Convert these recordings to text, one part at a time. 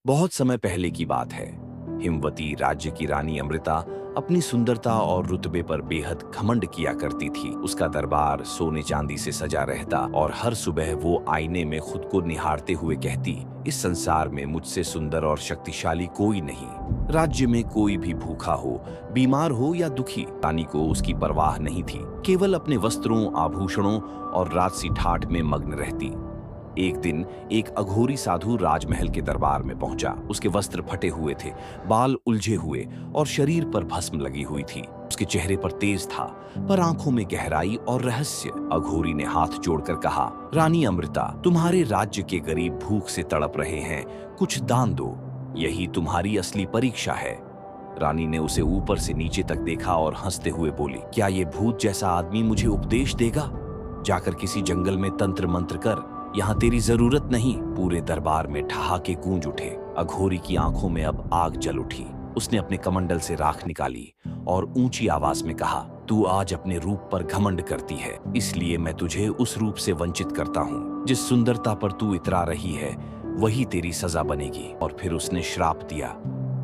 बहुत समय पहले की बात है। हिमवती राज्य की रानी अमृता अपनी सुंदरता और रुतबे पर बेहद घमंड किया करती थी। उसका दरबार सोने चांदी से सजा रहता और हर सुबह वो आईने में खुद को निहारते हुए कहती, इस संसार में मुझसे सुंदर और शक्तिशाली कोई नहीं। राज्य में कोई भी भूखा हो, बीमार हो या दुखी, रानी को उसकी परवाह नहीं थी। केवल अपने वस्त्रों, आभूषणों और राजसी ठाठ में मग्न रहती। एक दिन एक अघोरी साधु राजमहल के दरबार में पहुंचा। उसके वस्त्र फटे हुए थे, बाल उलझे हुए और शरीर पर भस्म लगी हुई थी। उसके चेहरे पर तेज था, पर आंखों में गहराई और रहस्य। अघोरी ने हाथ जोड़कर कहा, रानी अमृता, तुम्हारे राज्य के गरीब भूख से तड़प रहे हैं, कुछ दान दो। यही तुम्हारी असली परीक्षा है। रानी ने उसे ऊपर से नीचे तक देखा और हंसते हुए बोली, क्या ये भूत जैसा आदमी मुझे उपदेश देगा? जाकर किसी जंगल में तंत्र मंत्र कर, यहाँ तेरी जरूरत नहीं। पूरे दरबार में ठहाके गूंज उठे। अघोरी की आंखों में अब आग जल उठी। उसने अपने कमंडल से राख निकाली और ऊंची आवाज में कहा, तू आज अपने रूप पर घमंड करती है, इसलिए मैं तुझे उस रूप से वंचित करता हूँ। जिस सुंदरता पर तू इतरा रही है, वही तेरी सजा बनेगी। और फिर उसने श्राप दिया,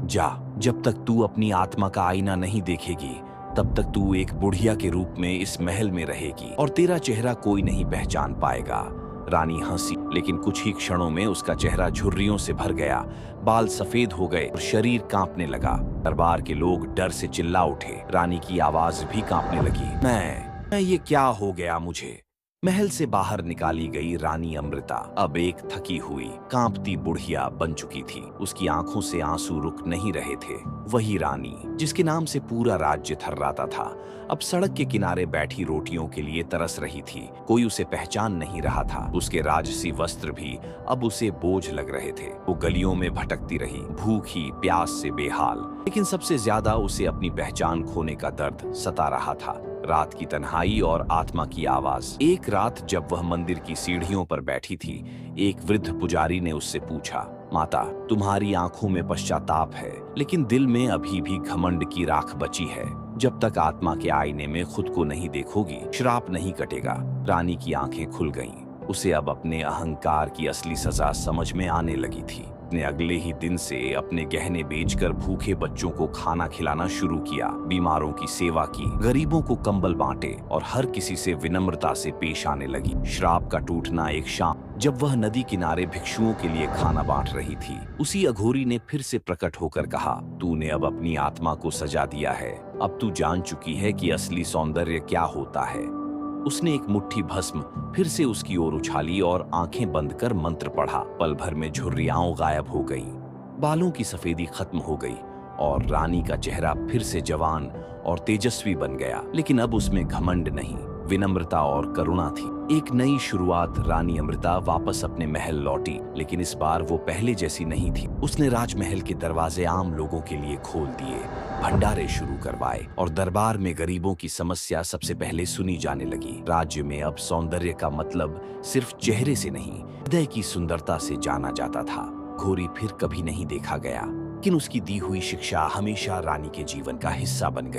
जा, जब तक तू अपनी आत्मा का आईना नहीं देखेगी, तब तक तू एक बुढ़िया के रूप में इस महल में रहेगी और तेरा चेहरा कोई नहीं पहचान पाएगा। रानी हंसी, लेकिन कुछ ही क्षणों में उसका चेहरा झुर्रियों से भर गया, बाल सफेद हो गए और शरीर कांपने लगा। दरबार के लोग डर से चिल्ला उठे। रानी की आवाज भी कांपने लगी। मैं ये क्या हो गया मुझे? महल से बाहर निकाली गई रानी अमृता अब एक थकी हुई, कांपती बुढ़िया बन चुकी थी। उसकी आंखों से आंसू रुक नहीं रहे थे। वही रानी जिसके नाम से पूरा राज्य थर्राता था, अब सड़क के किनारे बैठी रोटियों के लिए तरस रही थी। कोई उसे पहचान नहीं रहा था। उसके राजसी वस्त्र भी अब उसे बोझ लग रहे थे। वो गलियों में भटकती रही, भूखी प्यास से बेहाल। लेकिन सबसे ज्यादा उसे अपनी पहचान खोने का दर्द सता रहा था। रात की तन्हाई और आत्मा की आवाज। एक रात जब वह मंदिर की सीढ़ियों पर बैठी थी, एक वृद्ध पुजारी ने उससे पूछा, माता, तुम्हारी आंखों में पश्चाताप है, लेकिन दिल में अभी भी घमंड की राख बची है। जब तक आत्मा के आईने में खुद को नहीं देखोगी, श्राप नहीं कटेगा। रानी की आंखें खुल गईं। उसे अब अपने अहंकार की असली सजा समझ में आने लगी थी। उसने अगले ही दिन से अपने गहने बेचकर भूखे बच्चों को खाना खिलाना शुरू किया, बीमारों की सेवा की, गरीबों को कंबल बांटे और हर किसी से विनम्रता से पेश आने लगी। श्राप का टूटना एक शाम, जब वह नदी किनारे भिक्षुओं के लिए खाना बांट रही थी। उसी अघोरी ने फिर से प्रकट होकर कहा, तूने अब अपनी आत्मा को सजा दिया है। अब तू जान चुकी है कि असली सौंदर्य क्या होता है। उसने एक मुट्ठी भस्म फिर से उसकी ओर उछाली और आंखें बंद कर मंत्र पढ़ा। पल भर में झुर्रियां गायब हो गईं, बालों की सफेदी खत्म हो गई और रानी का चेहरा फिर से जवान और तेजस्वी बन गया। लेकिन अब उसमें घमंड नहीं, विनम्रता और करुणा थी। एक नई शुरुआत। रानी अमृता वापस अपने महल लौटी, लेकिन इस बार वो पहले जैसी नहीं थी। उसने राजमहल के दरवाजे आम लोगों के लिए खोल दिए, भंडारे शुरू करवाए और दरबार में गरीबों की समस्या सबसे पहले सुनी जाने लगी। राज्य में अब सौंदर्य का मतलब सिर्फ चेहरे से नहीं, हृदय की सुंदरता से जाना जाता था। घोरी फिर कभी नहीं देखा गया, लेकिन उसकी दी हुई शिक्षा हमेशा रानी के जीवन का हिस्सा बन गई।